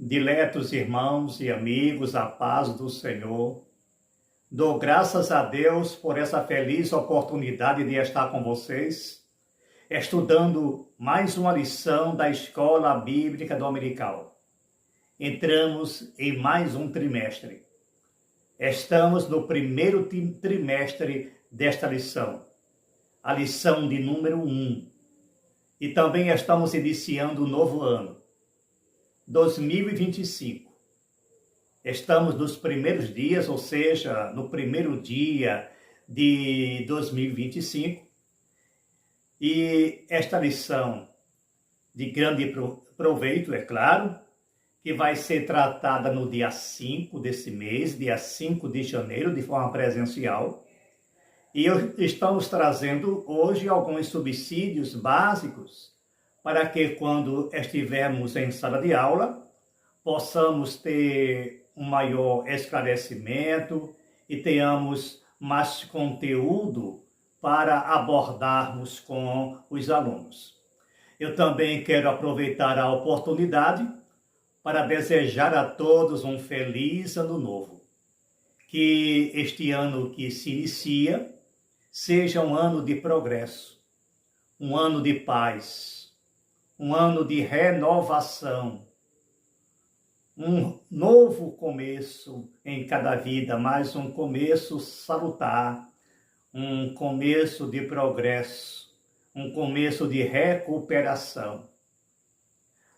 Diletos irmãos e amigos, a paz do Senhor. Dou graças a Deus por essa feliz oportunidade de estar com vocês, estudando mais uma lição da Escola Bíblica Dominical. Entramos em mais um trimestre. Estamos no primeiro trimestre desta lição, a lição de número 1. E também estamos iniciando o novo ano, 2025. Estamos nos primeiros dias, ou seja, no primeiro dia de 2025. E esta lição de grande proveito, é claro, que vai ser tratada no dia 5 desse mês, dia 5 de janeiro, de forma presencial. E estamos trazendo hoje alguns subsídios básicos para que quando estivermos em sala de aula, possamos ter um maior esclarecimento e tenhamos mais conteúdo para abordarmos com os alunos. Eu também quero aproveitar a oportunidade para desejar a todos um feliz ano novo. Que este ano que se inicia seja um ano de progresso, um ano de paz, um ano de renovação, um novo começo em cada vida, mas um começo salutar, um começo de progresso, um começo de recuperação.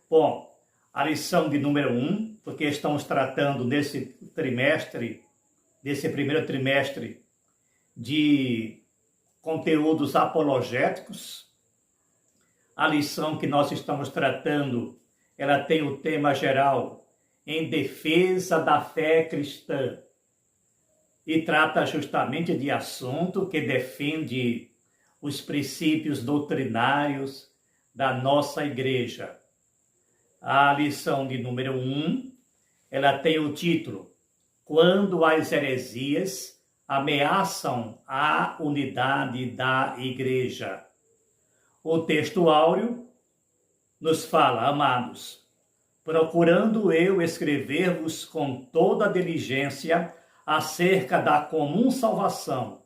Bom, a lição de número 1, porque estamos tratando nesse primeiro trimestre, de conteúdos apologéticos. A lição que nós estamos tratando, ela tem o tema geral, em defesa da fé cristã, e trata justamente de assunto que defende os princípios doutrinários da nossa igreja. A lição de número 1, ela tem o título, Quando as heresias ameaçam a unidade da igreja. O texto áureo nos fala, amados, procurando eu escrever-vos com toda diligência acerca da comum salvação,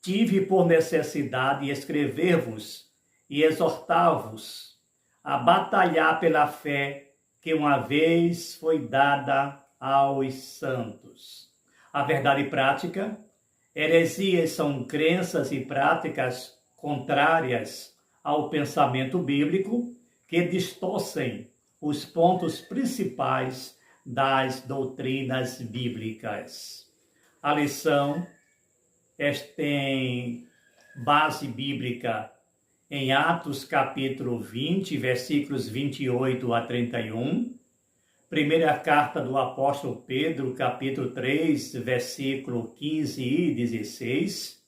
tive por necessidade escrever-vos e exortar-vos a batalhar pela fé que uma vez foi dada aos santos. A verdade prática, heresias são crenças e práticas contrárias ao pensamento bíblico que distorcem os pontos principais das doutrinas bíblicas. A lição tem base bíblica em Atos capítulo 20, versículos 28 a 31, primeira carta do apóstolo Pedro, capítulo 3, versículo 15 e 16,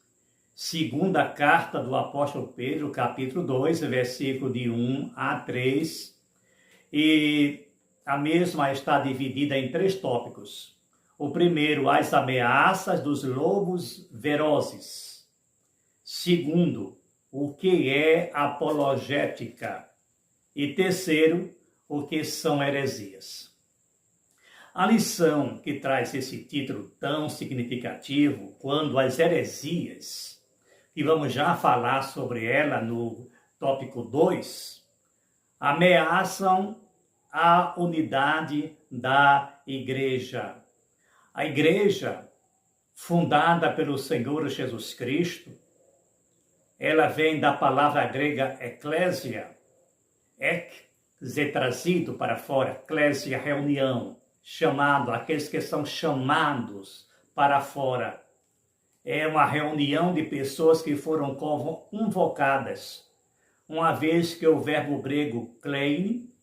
segunda carta do apóstolo Pedro, capítulo 2, versículo de 1 a 3, e a mesma está dividida em 3 tópicos. O primeiro, as ameaças dos lobos ferozes. Segundo, o que é apologética. E terceiro, o que são heresias. A lição que traz esse título tão significativo, quando as heresias, e vamos já falar sobre ela no tópico 2, ameaçam a unidade da igreja. A igreja, fundada pelo Senhor Jesus Cristo, ela vem da palavra grega eclésia, trazido para fora, eclésia, reunião, chamado, aqueles que são chamados para fora. É uma reunião de pessoas que foram convocadas, uma vez que o verbo grego klein,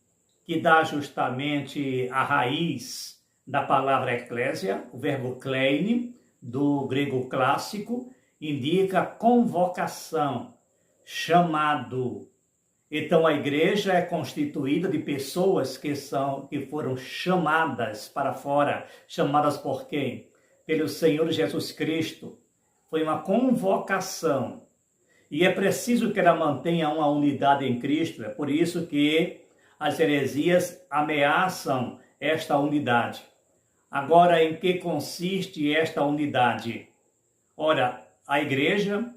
que dá justamente a raiz da palavra eclésia, o verbo klein, do grego clássico, indica convocação, chamado. Então a igreja é constituída de pessoas que foram chamadas para fora. Chamadas por quem? Pelo Senhor Jesus Cristo. Foi uma convocação. E é preciso que ela mantenha uma unidade em Cristo. É por isso que as heresias ameaçam esta unidade. Agora, em que consiste esta unidade? Ora, a igreja,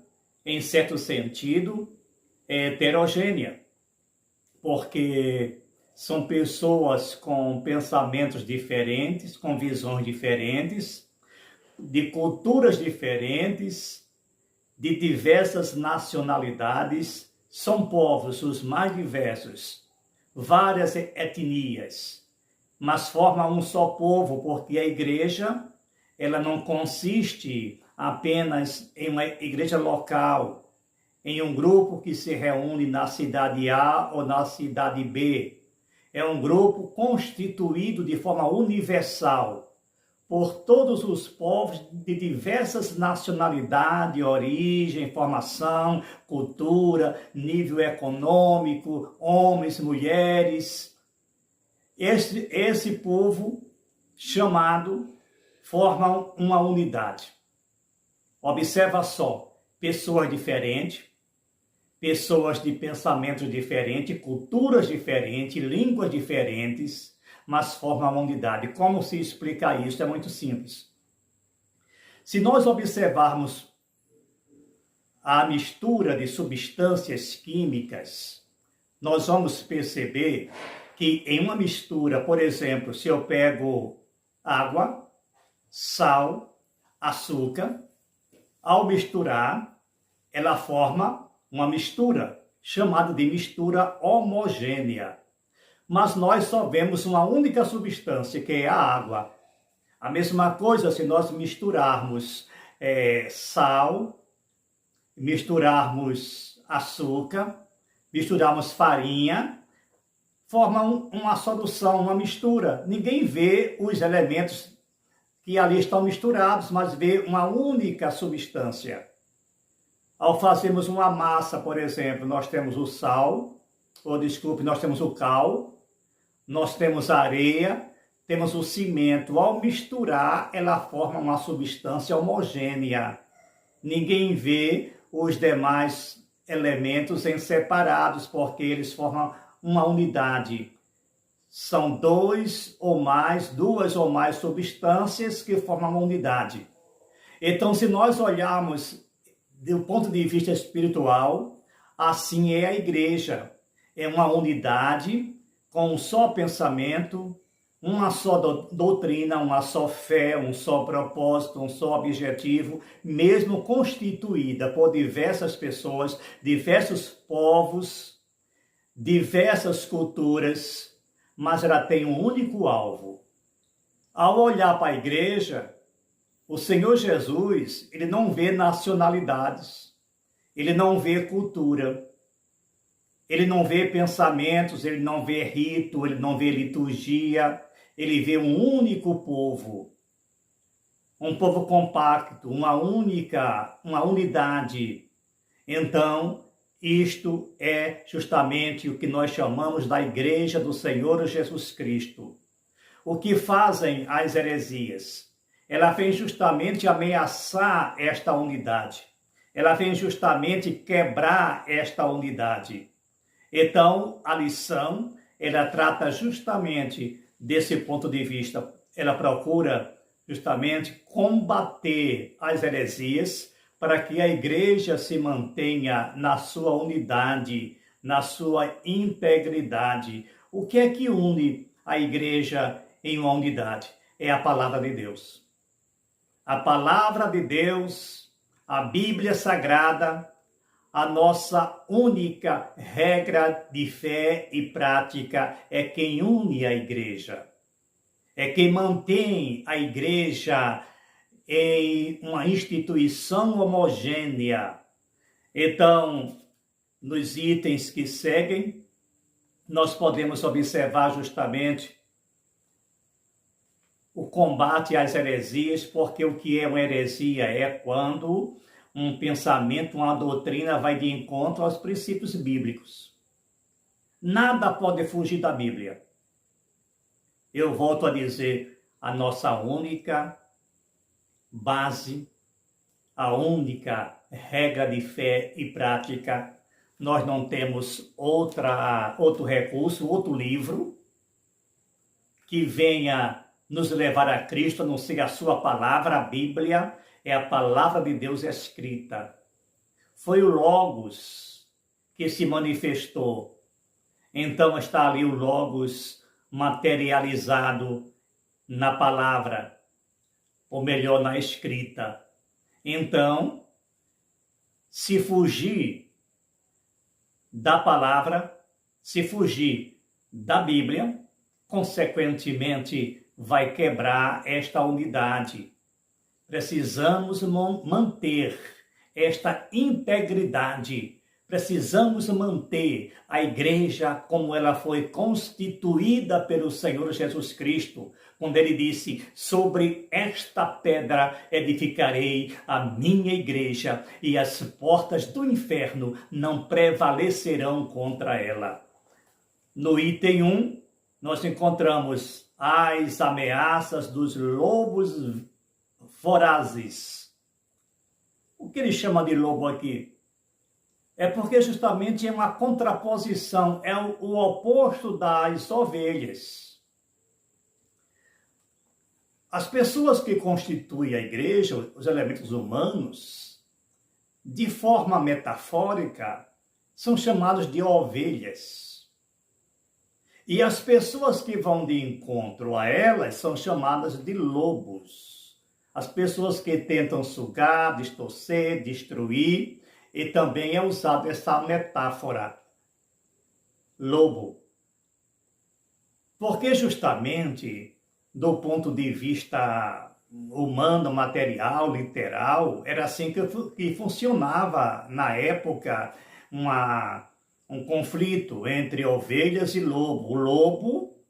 em certo sentido, é heterogênea, porque são pessoas com pensamentos diferentes, com visões diferentes, de culturas diferentes, de diversas nacionalidades, são povos os mais diversos, várias etnias, mas formam um só povo, porque a igreja, ela não consiste apenas em uma igreja local, em um grupo que se reúne na cidade A ou na cidade B. É um grupo constituído de forma universal por todos os povos de diversas nacionalidades, origem, formação, cultura, nível econômico, homens, mulheres. Esse povo chamado formam uma unidade. Observa só, pessoas diferentes, pessoas de pensamentos diferentes, culturas diferentes, línguas diferentes, mas formam uma unidade. Como se explica isso? É muito simples. Se nós observarmos a mistura de substâncias químicas, nós vamos perceber que em uma mistura, por exemplo, se eu pego água, sal, açúcar, ao misturar, ela forma uma mistura, chamada de mistura homogênea. Mas nós só vemos uma única substância, que é a água. A mesma coisa se nós misturarmos sal, misturarmos açúcar, misturarmos farinha, forma uma solução, uma mistura. Ninguém vê os elementos que ali estão misturados, mas vê uma única substância. Ao fazermos uma massa, por exemplo, nós temos o sal, nós temos o cal, nós temos a areia, temos o cimento. Ao misturar, ela forma uma substância homogênea. Ninguém vê os demais elementos em separados, porque eles formam uma unidade. São duas ou mais substâncias que formam uma unidade. Então, se nós olharmos do ponto de vista espiritual, assim é a igreja. É uma unidade com um só pensamento, uma só doutrina, uma só fé, um só propósito, um só objetivo, mesmo constituída por diversas pessoas, diversos povos, diversas culturas, mas ela tem um único alvo. Ao olhar para a igreja, o Senhor Jesus, ele não vê nacionalidades, ele não vê cultura, ele não vê pensamentos, ele não vê rito, ele não vê liturgia, ele vê um único povo, um povo compacto, uma unidade. Então, isto é justamente o que nós chamamos da Igreja do Senhor Jesus Cristo. O que fazem as heresias? Ela vem justamente ameaçar esta unidade. Ela vem justamente quebrar esta unidade. Então, a lição, ela trata justamente desse ponto de vista. Ela procura justamente combater as heresias para que a igreja se mantenha na sua unidade, na sua integridade. O que é que une a igreja em uma unidade? É a palavra de Deus. A palavra de Deus, a Bíblia Sagrada, a nossa única regra de fé e prática é quem une a igreja. É quem mantém a igreja em uma instituição homogênea. Então, nos itens que seguem, nós podemos observar justamente o combate às heresias, porque o que é uma heresia é quando um pensamento, uma doutrina vai de encontro aos princípios bíblicos. Nada pode fugir da Bíblia. Eu volto a dizer, a nossa única base, a única regra de fé e prática, nós não temos outro recurso, outro livro, que venha nos levar a Cristo, a não ser a sua palavra, a Bíblia, é a palavra de Deus escrita. Foi o Logos que se manifestou. Então está ali o Logos materializado na palavra, ou melhor, na escrita. Então, se fugir da palavra, se fugir da Bíblia, consequentemente vai quebrar esta unidade. Precisamos manter esta integridade. Precisamos manter a igreja como ela foi constituída pelo Senhor Jesus Cristo, quando ele disse: sobre esta pedra edificarei a minha igreja e as portas do inferno não prevalecerão contra ela. No item 1, nós encontramos as ameaças dos lobos vorazes. O que ele chama de lobo aqui? É porque justamente é uma contraposição, é o oposto das ovelhas. As pessoas que constituem a igreja, os elementos humanos, de forma metafórica, são chamados de ovelhas. E as pessoas que vão de encontro a elas são chamadas de lobos. As pessoas que tentam sugar, distorcer, destruir, e também é usada essa metáfora, lobo. Porque justamente, do ponto de vista humano, material, literal, era assim que funcionava na época um conflito entre ovelhas e lobo. O lobo,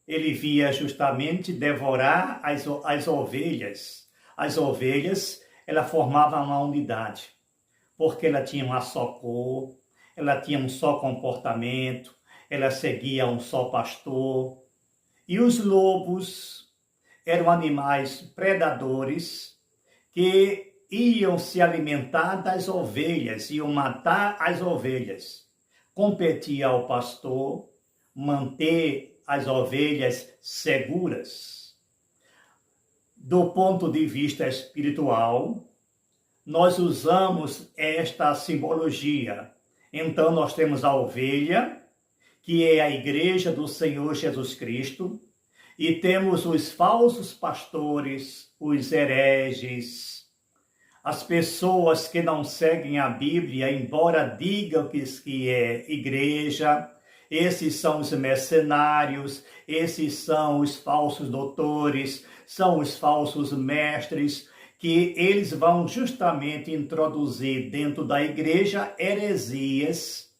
ele via justamente devorar as ovelhas. As ovelhas, ela formava uma unidade, porque ela tinha uma só cor, ela tinha um só comportamento, ela seguia um só pastor. E os lobos eram animais predadores que iam se alimentar das ovelhas, iam matar as ovelhas. Competia ao pastor manter as ovelhas seguras. Do ponto de vista espiritual, nós usamos esta simbologia. Então, nós temos a ovelha, que é a igreja do Senhor Jesus Cristo, e temos os falsos pastores, os hereges, as pessoas que não seguem a Bíblia, embora digam que é igreja. Esses são os mercenários, esses são os falsos doutores, são os falsos mestres, que eles vão justamente introduzir dentro da igreja heresias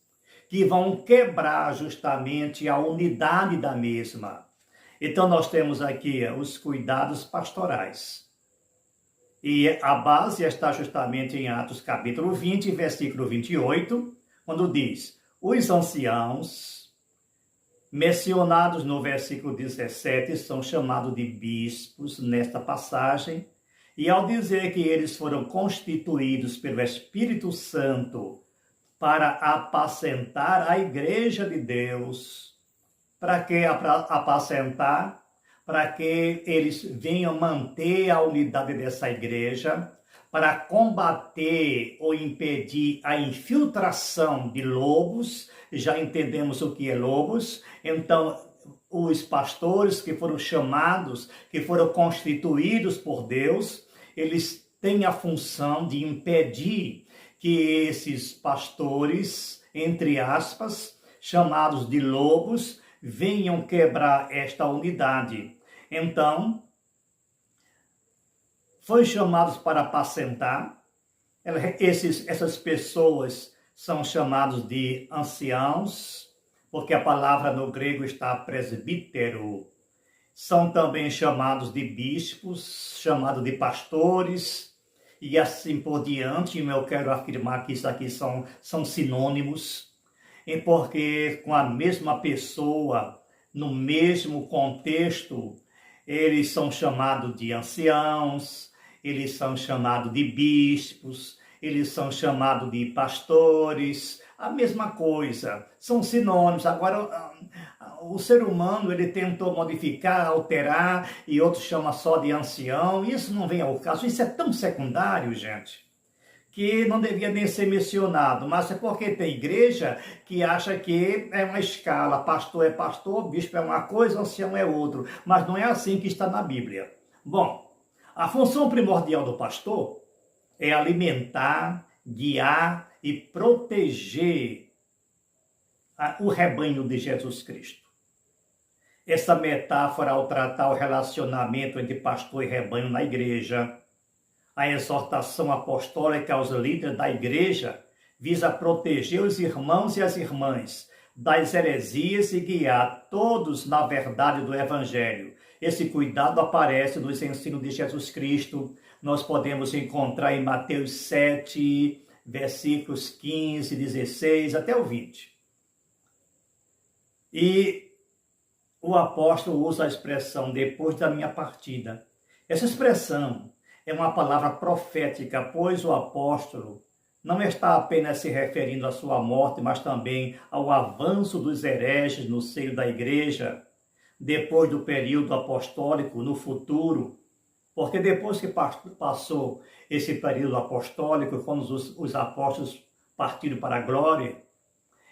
que vão quebrar justamente a unidade da mesma. Então nós temos aqui os cuidados pastorais. E a base está justamente em Atos capítulo 20, versículo 28, quando diz: os anciãos, mencionados no versículo 17, são chamados de bispos nesta passagem. E ao dizer que eles foram constituídos pelo Espírito Santo para apacentar a igreja de Deus, para que apacentar? Para que eles venham manter a unidade dessa igreja, para combater ou impedir a infiltração de lobos. Já entendemos o que é lobos. Então, os pastores que foram chamados, que foram constituídos por Deus, eles têm a função de impedir que esses pastores, entre aspas, chamados de lobos, venham quebrar esta unidade. Então, foi chamados para apacentar. Essas pessoas são chamados de anciãos, porque a palavra no grego está presbítero. São também chamados de bispos, chamados de pastores, e assim por diante. Eu quero afirmar que isso aqui são sinônimos, porque com a mesma pessoa, no mesmo contexto, eles são chamados de anciãos, eles são chamados de bispos, eles são chamados de pastores, a mesma coisa, são sinônimos. Agora, o ser humano ele tentou modificar, alterar, e outros chamam só de ancião. Isso não vem ao caso, isso é tão secundário, gente, que não devia nem ser mencionado, mas é porque tem igreja que acha que é uma escala, pastor é pastor, bispo é uma coisa, ancião é outro, mas não é assim que está na Bíblia. Bom, a função primordial do pastor é alimentar, guiar e proteger o rebanho de Jesus Cristo. Essa metáfora, ao tratar o relacionamento entre pastor e rebanho na igreja, a exortação apostólica aos líderes da igreja visa proteger os irmãos e as irmãs das heresias e guiar todos na verdade do Evangelho. Esse cuidado aparece nos ensinos de Jesus Cristo. Nós podemos encontrar em Mateus 7, versículos 15, 16 até o 20. E o apóstolo usa a expressão depois da minha partida. Essa expressão é uma palavra profética, pois o apóstolo não está apenas se referindo à sua morte, mas também ao avanço dos hereges no seio da igreja, depois do período apostólico, no futuro. Porque depois que passou esse período apostólico, quando os apóstolos partiram para a glória,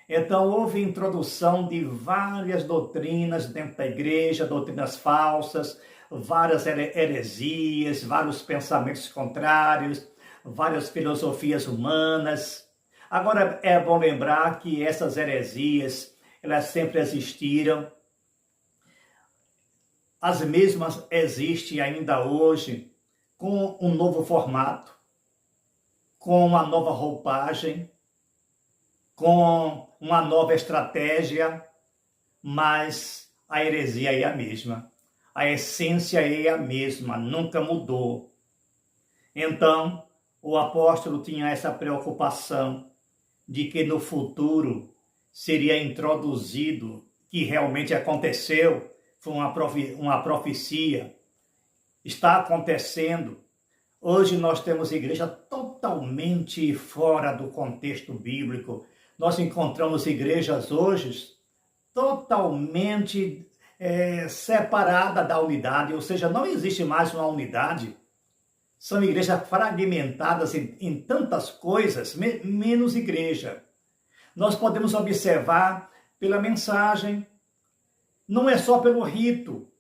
então houve introdução de várias doutrinas dentro da igreja, doutrinas falsas, várias heresias, vários pensamentos contrários, várias filosofias humanas. Agora é bom lembrar que essas heresias, elas sempre existiram. As mesmas existem ainda hoje, com um novo formato, com uma nova roupagem, com uma nova estratégia, mas a heresia é a mesma. A essência é a mesma, nunca mudou. Então, o apóstolo tinha essa preocupação de que no futuro seria introduzido, que realmente aconteceu, foi uma profecia, está acontecendo. Hoje nós temos igreja totalmente fora do contexto bíblico. Nós encontramos igrejas hoje totalmente separada da unidade, ou seja, não existe mais uma unidade. São igrejas fragmentadas em tantas coisas, menos igreja. Nós podemos observar pela mensagem, não é só pelo rito,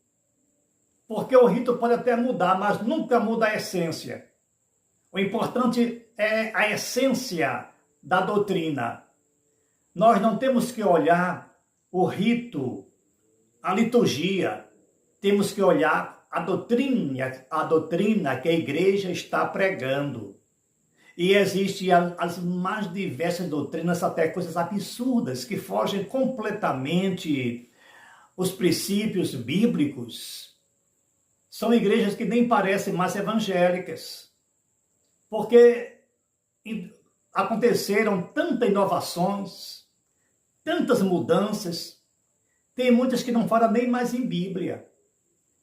porque o rito pode até mudar, mas nunca muda a essência. O importante é a essência da doutrina. Nós não temos que olhar o rito, a liturgia, temos que olhar a doutrina que a igreja está pregando. E existem as mais diversas doutrinas, até coisas absurdas, que fogem completamente os princípios bíblicos. São igrejas que nem parecem mais evangélicas, porque aconteceram tantas inovações, tantas mudanças. Tem muitas que não falam nem mais em Bíblia.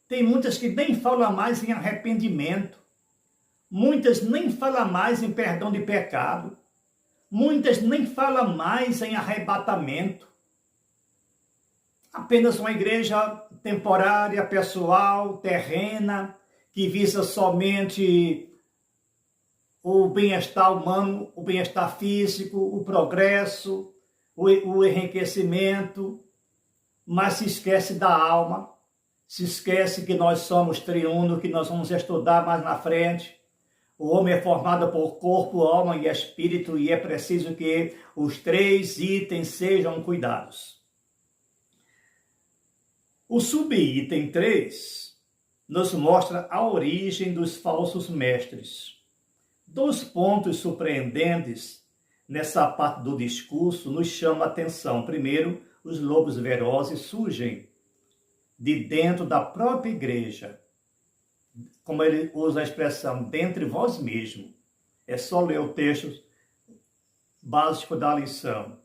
Tem muitas que nem falam mais em arrependimento. Muitas nem falam mais em perdão de pecado. Muitas nem falam mais em arrebatamento. Apenas uma igreja temporária, pessoal, terrena, que visa somente o bem-estar humano, o bem-estar físico, o progresso, o enriquecimento, mas se esquece da alma, se esquece que nós somos triuno, que nós vamos estudar mais na frente. O homem é formado por corpo, alma e espírito, e é preciso que os três itens sejam cuidados. O subitem 3 nos mostra a origem dos falsos mestres. Dois pontos surpreendentes nessa parte do discurso nos chamam a atenção. Primeiro, os lobos velozes surgem de dentro da própria igreja. Como ele usa a expressão, dentre vós mesmos. É só ler o texto básico da lição.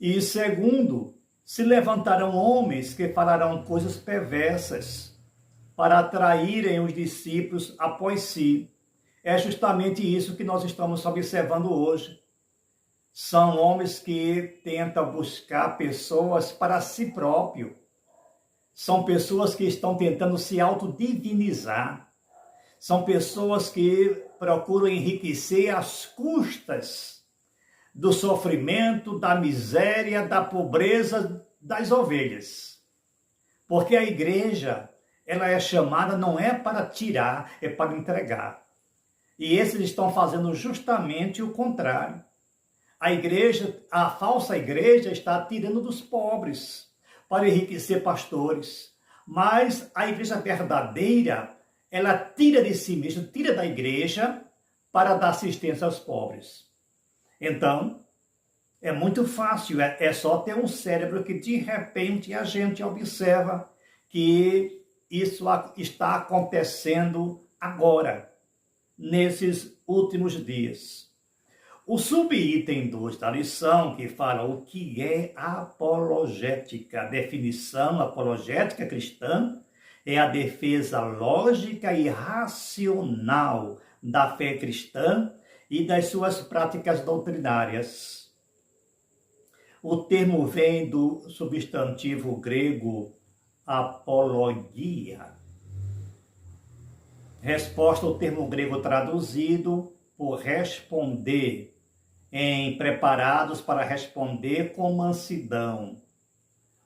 E segundo, se levantarão homens que falarão coisas perversas para atraírem os discípulos após si. É justamente isso que nós estamos observando hoje. São homens que tentam buscar pessoas para si próprio. São pessoas que estão tentando se autodivinizar. São pessoas que procuram enriquecer às custas do sofrimento, da miséria, da pobreza das ovelhas. Porque a igreja, ela é chamada não é para tirar, é para entregar. E esses estão fazendo justamente o contrário. A igreja, a falsa igreja está tirando dos pobres para enriquecer pastores. Mas a igreja verdadeira, ela tira de si mesma, tira da igreja para dar assistência aos pobres. Então, é muito fácil, é só ter um cérebro que de repente a gente observa que isso está acontecendo agora, nesses últimos dias. O subitem 2 da lição, que fala o que é apologética, a definição apologética cristã é a defesa lógica e racional da fé cristã e das suas práticas doutrinárias. O termo vem do substantivo grego apologia. Resposta ao termo grego traduzido por responder, preparados para responder com mansidão.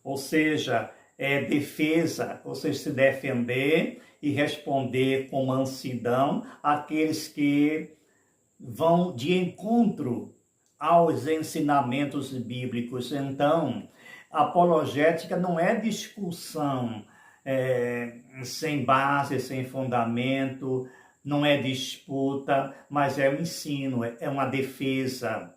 Ou seja, é defesa, ou seja, se defender e responder com mansidão àqueles que vão de encontro aos ensinamentos bíblicos. Então, apologética não é discussão sem base, sem fundamento, não é disputa, mas é um ensino, é uma defesa.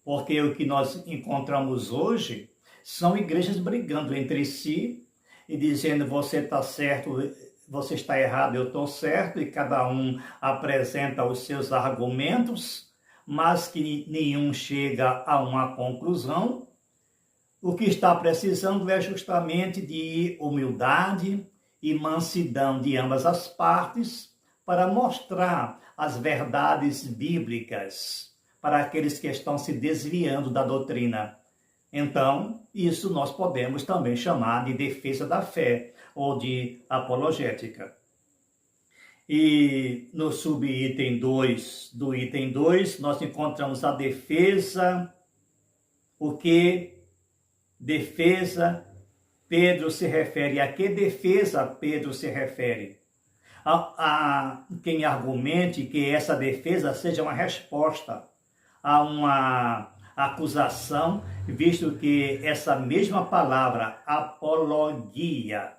Porque o que nós encontramos hoje são igrejas brigando entre si e dizendo você está certo, você está errado, eu estou certo, e cada um apresenta os seus argumentos, mas que nenhum chega a uma conclusão. O que está precisando é justamente de humildade e mansidão de ambas as partes, para mostrar as verdades bíblicas para aqueles que estão se desviando da doutrina. Então, isso nós podemos também chamar de defesa da fé ou de apologética. E no subitem 2 do item 2, nós encontramos a defesa, o que defesa Pedro se refere, a que defesa Pedro se refere? A quem argumente que essa defesa seja uma resposta a uma acusação, visto que essa mesma palavra, apologia,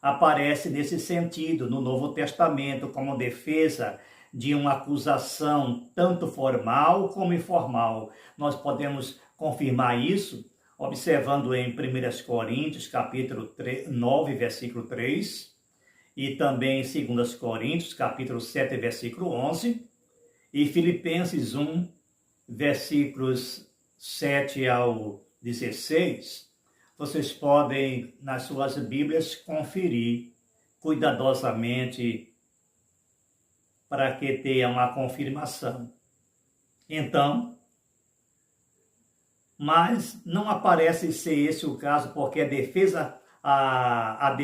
aparece nesse sentido no Novo Testamento como defesa de uma acusação tanto formal como informal. Nós podemos confirmar isso observando em 1 Coríntios, capítulo 9, versículo 3, e também em 2 Coríntios, capítulo 7, versículo 11, e Filipenses 1, versículos 7 ao 16, vocês podem, nas suas Bíblias, conferir cuidadosamente para que tenha uma confirmação. Então, mas não aparece ser esse o caso, porque a defesa, a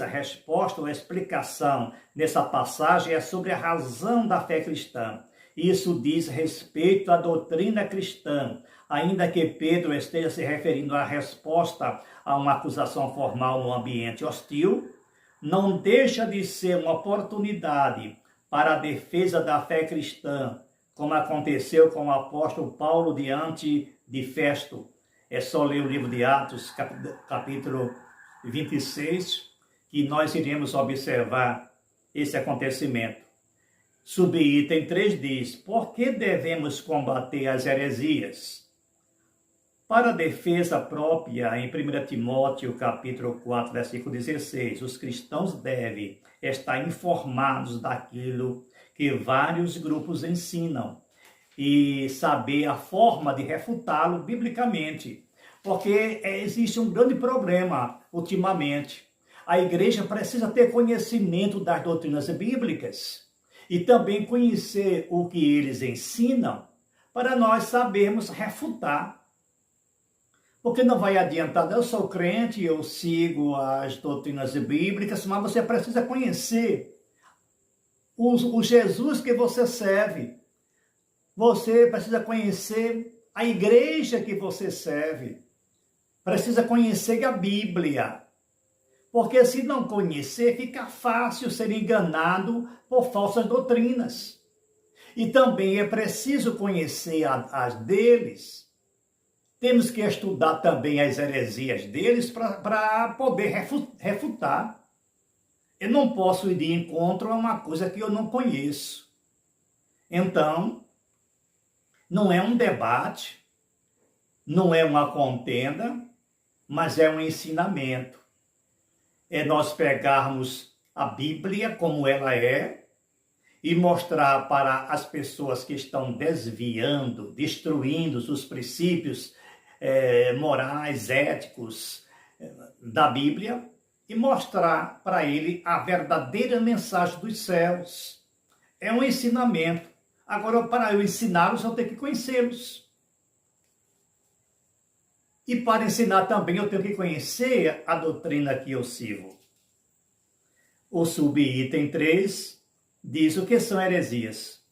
resposta ou a explicação nessa passagem é sobre a razão da fé cristã. Isso diz respeito à doutrina cristã, ainda que Pedro esteja se referindo à resposta a uma acusação formal no ambiente hostil, não deixa de ser uma oportunidade para a defesa da fé cristã, como aconteceu com o apóstolo Paulo diante de Festo. É só ler o livro de Atos, capítulo 26, que nós iremos observar esse acontecimento. Subitem 3 diz, por que devemos combater as heresias? Para a defesa própria, em 1 Timóteo, capítulo 4, versículo 16, os cristãos devem estar informados daquilo que vários grupos ensinam e saber a forma de refutá-lo biblicamente. Porque existe um grande problema ultimamente. A igreja precisa ter conhecimento das doutrinas bíblicas e também conhecer o que eles ensinam para nós sabermos refutar. Porque não vai adiantar, eu sou crente, eu sigo as doutrinas bíblicas, mas você precisa conhecer o Jesus que você serve. Você precisa conhecer a igreja que você serve. Precisa conhecer a Bíblia. Porque se não conhecer, fica fácil ser enganado por falsas doutrinas. E também é preciso conhecer as deles. Temos que estudar também as heresias deles para poder refutar. Eu não posso ir de encontro a uma coisa que eu não conheço. Então, não é um debate, não é uma contenda, mas é um ensinamento. É nós pegarmos a Bíblia como ela é e mostrar para as pessoas que estão desviando, destruindo os princípios morais, éticos da Bíblia, e mostrar para ele a verdadeira mensagem dos céus. É um ensinamento. Agora, para eu ensiná-los, eu tenho que conhecê-los. E para ensinar também, eu tenho que conhecer a doutrina que eu sirvo. O subitem 3 diz o que são heresias.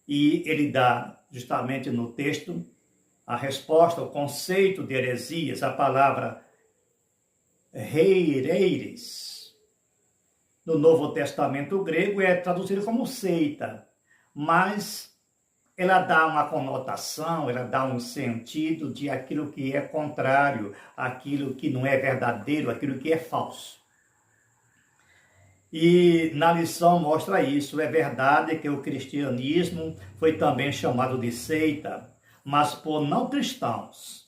E ele dá, justamente no texto, a resposta, o conceito de heresias, a palavra heireires. No Novo Testamento grego é traduzido como seita, mas ela dá uma conotação, ela dá um sentido de aquilo que é contrário, aquilo que não é verdadeiro, aquilo que é falso. E na lição mostra isso. É verdade que o cristianismo foi também chamado de seita, mas por não cristãos.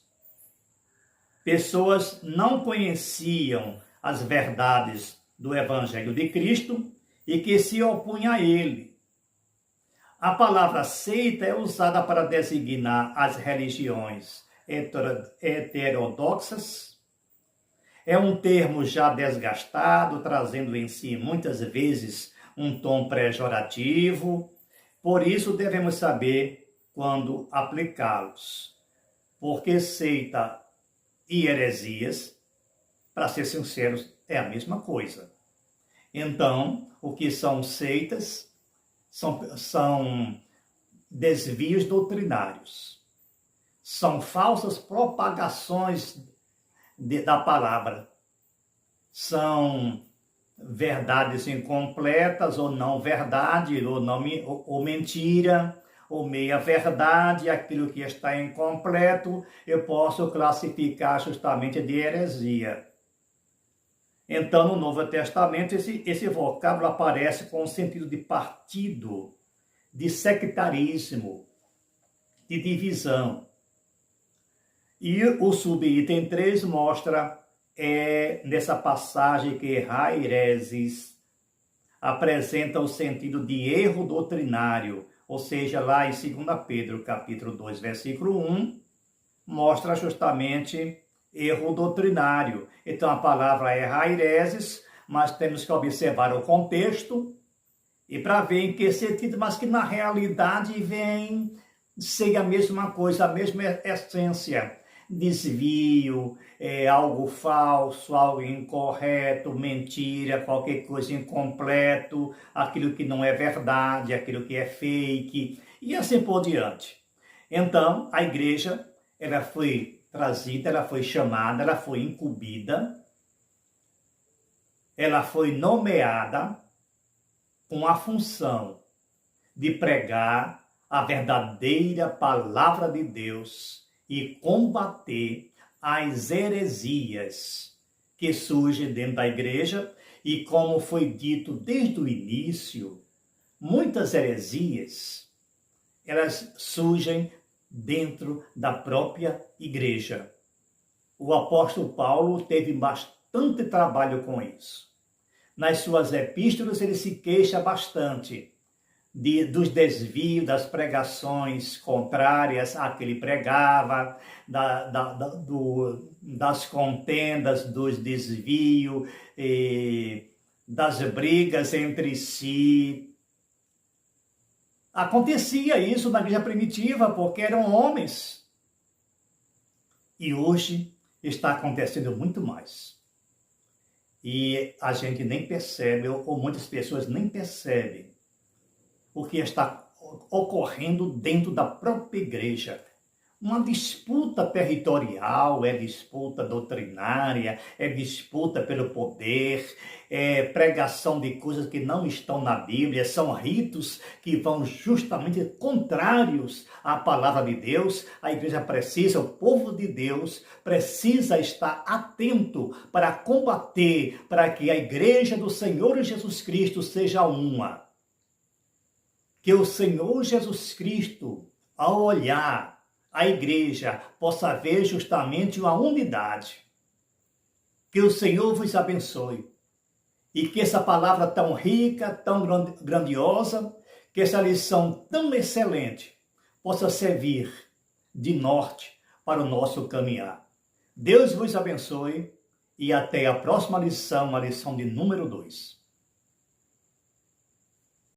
Pessoas não conheciam as verdades do Evangelho de Cristo e que se opunham a ele. A palavra seita é usada para designar as religiões heterodoxas. É um termo já desgastado, trazendo em si muitas vezes um tom pejorativo. Por isso devemos saber quando aplicá-los. Porque seita e heresias, para ser sinceros, é a mesma coisa. Então, o que são seitas? São desvios doutrinários. São falsas propagações da palavra. São verdades incompletas ou não verdade, ou mentira, ou meia verdade, aquilo que está incompleto, eu posso classificar justamente de heresia. Então, no Novo Testamento, esse vocábulo aparece com o sentido de partido, de sectarismo, de divisão. E o subitem 3 mostra, nessa passagem que heireses apresenta o sentido de erro doutrinário, ou seja, lá em 2 Pedro, capítulo 2, versículo 1, mostra justamente erro doutrinário. Então, a palavra é heireses, mas temos que observar o contexto e para ver em que sentido, mas que na realidade vem ser a mesma coisa, a mesma essência. Desvio, algo falso, algo incorreto, mentira, qualquer coisa incompleto, aquilo que não é verdade, aquilo que é fake, e assim por diante. Então, a igreja, ela foi trazida, ela foi chamada, ela foi incumbida, ela foi nomeada com a função de pregar a verdadeira palavra de Deus e combater as heresias que surgem dentro da igreja. E como foi dito desde o início, muitas heresias, elas surgem dentro da própria igreja. O apóstolo Paulo teve bastante trabalho com isso. Nas suas epístolas ele se queixa bastante dos desvios, das pregações contrárias a que ele pregava, das contendas, dos desvios, das brigas entre si. Acontecia isso na igreja primitiva, porque eram homens. E hoje está acontecendo muito mais. E a gente nem percebe, ou muitas pessoas nem percebem, o que está ocorrendo dentro da própria igreja. Uma disputa territorial, é disputa doutrinária, é disputa pelo poder, é pregação de coisas que não estão na Bíblia, são ritos que vão justamente contrários à palavra de Deus. A igreja precisa, o povo de Deus precisa estar atento para combater, para que a igreja do Senhor Jesus Cristo seja uma. Que o Senhor Jesus Cristo, ao olhar a igreja, possa ver justamente uma unidade. Que o Senhor vos abençoe. E que essa palavra tão rica, tão grandiosa, que essa lição tão excelente, possa servir de norte para o nosso caminhar. Deus vos abençoe e até a próxima lição, a lição de número 2.